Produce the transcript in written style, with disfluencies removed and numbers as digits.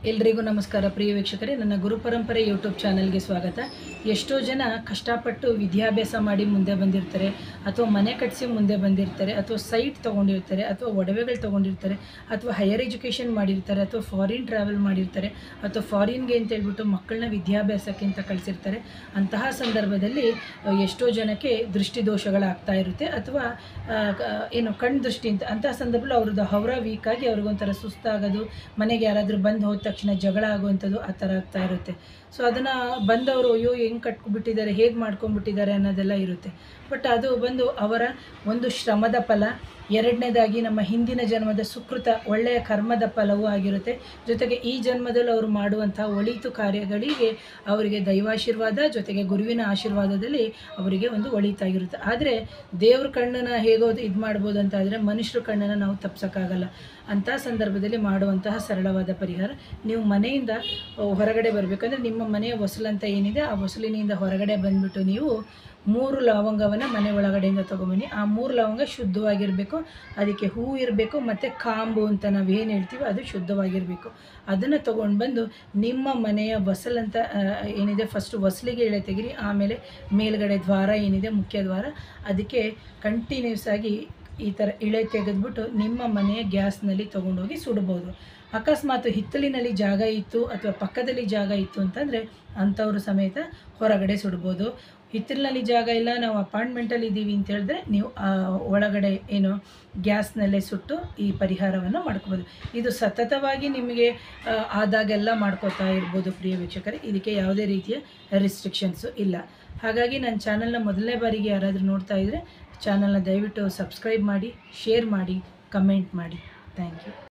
ಎಲ್ರಿಗೂ ನಮಸ್ಕಾರ ಪ್ರಿಯ ವೀಕ್ಷಕರೇ, ನನ್ನ ಗುರುಪರಂಪರೆ ಯೂಟ್ಯೂಬ್ ಚಾನಲ್ಗೆ ಸ್ವಾಗತ. ಎಷ್ಟೋ ಜನ ಕಷ್ಟಪಟ್ಟು ವಿದ್ಯಾಭ್ಯಾಸ ಮಾಡಿ ಮುಂದೆ ಬಂದಿರ್ತಾರೆ, ಅಥವಾ ಮನೆ ಕಟ್ಟಿಸಿ ಮುಂದೆ ಬಂದಿರ್ತಾರೆ, ಅಥವಾ ಸೈಟ್ ತೊಗೊಂಡಿರ್ತಾರೆ, ಅಥವಾ ಒಡವೆಗಳು ತೊಗೊಂಡಿರ್ತಾರೆ, ಅಥವಾ ಹೈಯರ್ ಎಜುಕೇಷನ್ ಮಾಡಿರ್ತಾರೆ, ಅಥವಾ ಫಾರಿನ್ ಟ್ರಾವೆಲ್ ಮಾಡಿರ್ತಾರೆ, ಅಥವಾ ಫಾರಿನ್ಗೆ ಅಂತ ಹೇಳ್ಬಿಟ್ಟು ಮಕ್ಕಳನ್ನ ವಿದ್ಯಾಭ್ಯಾಸಕ್ಕೆ ಅಂತ ಕಳಿಸಿರ್ತಾರೆ. ಅಂತಹ ಸಂದರ್ಭದಲ್ಲಿ ಎಷ್ಟೋ ಜನಕ್ಕೆ ದೃಷ್ಟಿದೋಷಗಳಾಗ್ತಾ ಇರುತ್ತೆ, ಅಥವಾ ಕಣ್ಣು ದೃಷ್ಟಿ ಅಂತಹ ಸಂದರ್ಭದಲ್ಲಿ ಅವ್ರದ್ದು ಹವರ ವೀಕಾಗಿ ಅವ್ರಿಗೊಂಥರ ಸುಸ್ತಾಗೋದು, ಮನೆಗೆ ಯಾರಾದರೂ ಬಂದು ಹೋದ ತಕ್ಷಣ ಜಗಳ ಆಗುವಂಥದ್ದು ಆ ಥರ ಆಗ್ತಾ ಇರುತ್ತೆ. ಸೊ ಅದನ್ನು ಬಂದವರು ಅಯ್ಯೋ ಹೆಂಗೆ ಕಟ್ಕೊಬಿಟ್ಟಿದ್ದಾರೆ, ಹೇಗೆ ಮಾಡ್ಕೊಂಡ್ಬಿಟ್ಟಿದ್ದಾರೆ ಅನ್ನೋದೆಲ್ಲ ಇರುತ್ತೆ. ಬಟ್ ಅದು ಬಂದು ಅವರ ಒಂದು ಶ್ರಮದ ಫಲ, ಎರಡನೇದಾಗಿ ನಮ್ಮ ಹಿಂದಿನ ಜನ್ಮದ ಸುಕೃತ ಒಳ್ಳೆಯ ಕರ್ಮದ ಫಲವೂ ಆಗಿರುತ್ತೆ. ಜೊತೆಗೆ ಈ ಜನ್ಮದಲ್ಲಿ ಅವರು ಮಾಡುವಂಥ ಒಳಿತು ಕಾರ್ಯಗಳಿಗೆ ಅವರಿಗೆ ದೈವಾಶೀರ್ವಾದ, ಜೊತೆಗೆ ಗುರುವಿನ ಆಶೀರ್ವಾದದಲ್ಲಿ ಅವರಿಗೆ ಒಂದು ಒಳಿತಾಗಿರುತ್ತೆ. ಆದರೆ ದೇವ್ರ ಕಣ್ಣನ್ನು ಹೇಗೋ ಇದು ಮಾಡ್ಬೋದು ಅಂತ ಆದರೆ ಮನುಷ್ಯರ ಕಣ್ಣನ್ನು ನಾವು ತಪ್ಸೋಕ್ಕಾಗಲ್ಲ. ಅಂಥ ಸಂದರ್ಭದಲ್ಲಿ ಮಾಡುವಂತಹ ಸರಳವಾದ ಪರಿಹಾರ, ನೀವು ಮನೆಯಿಂದ ಹೊರಗಡೆ ಬರಬೇಕಂದ್ರೆ ನಿಮ್ಮ ಮನೆಯ ಹೊಸಲಂತ ಏನಿದೆ ಆ ಹೊಸಲಿನಿಂದ ಹೊರಗಡೆ ಬಂದುಬಿಟ್ಟು ನೀವು 3 ಲವಂಗವನ್ನು ಮನೆ ಒಳಗಡೆಯಿಂದ ತೊಗೊಂಬನ್ನಿ. ಆ 3 ಲವಂಗ ಶುದ್ಧವಾಗಿರಬೇಕು, ಅದಕ್ಕೆ ಹೂವು ಇರಬೇಕು, ಮತ್ತು ಕಾಂಬು ಅಂತ ನಾವು ಏನು ಹೇಳ್ತೀವಿ ಅದು ಶುದ್ಧವಾಗಿರಬೇಕು. ಅದನ್ನು ತೊಗೊಂಡು ಬಂದು ನಿಮ್ಮ ಮನೆಯ ಹೊಸಲಂತ ಏನಿದೆ ಫಸ್ಟು ಹೊಸಲಿಗೆ ಎಳೆ ತೆಗಿರಿ. ಆಮೇಲೆ ಮೇಲ್ಗಡೆ ದ್ವಾರ ಏನಿದೆ ಮುಖ್ಯ ದ್ವಾರ, ಅದಕ್ಕೆ ಕಂಟಿನ್ಯೂಸ್ ಆಗಿ ಈ ಥರ ಇಳೆ ತೆಗೆದ್ಬಿಟ್ಟು ನಿಮ್ಮ ಮನೆಯ ಗ್ಯಾಸ್ನಲ್ಲಿ ತೊಗೊಂಡೋಗಿ ಸುಡ್ಬೋದು. ಅಕಸ್ಮಾತ್ ಹಿತ್ತಲಿನಲ್ಲಿ ಜಾಗ ಇತ್ತು ಅಥವಾ ಪಕ್ಕದಲ್ಲಿ ಜಾಗ ಇತ್ತು ಅಂತಂದರೆ ಅಂಥವರು ಸಮೇತ ಹೊರಗಡೆ ಸುಡ್ಬೋದು. ಹಿತ್ತಲಿನಲ್ಲಿ ಜಾಗ ಇಲ್ಲ, ನಾವು ಅಪಾರ್ಟ್ಮೆಂಟಲ್ಲಿ ಇದ್ದೀವಿ ಅಂತ ಹೇಳಿದ್ರೆ ನೀವು ಒಳಗಡೆ ಗ್ಯಾಸ್ನಲ್ಲೇ ಸುಟ್ಟು ಈ ಪರಿಹಾರವನ್ನು ಮಾಡ್ಕೋಬೋದು. ಇದು ಸತತವಾಗಿ ನಿಮಗೆ ಆದಾಗೆಲ್ಲ ಮಾಡ್ಕೋತಾ ಇರ್ಬೋದು ಪ್ರಿಯ ವೀಕ್ಷಕರೇ. ಇದಕ್ಕೆ ಯಾವುದೇ ರೀತಿಯ ರಿಸ್ಟ್ರಿಕ್ಷನ್ಸು ಇಲ್ಲ. ಹಾಗಾಗಿ ನನ್ನ ಚಾನಲ್ನ ಮೊದಲನೇ ಬಾರಿಗೆ ಯಾರಾದರೂ ನೋಡ್ತಾ ಇದ್ದರೆ ಚಾನಲ್ನ ದಯವಿಟ್ಟು ಸಬ್ಸ್ಕ್ರೈಬ್ ಮಾಡಿ, ಶೇರ್ ಮಾಡಿ, ಕಮೆಂಟ್ ಮಾಡಿ. Thank you.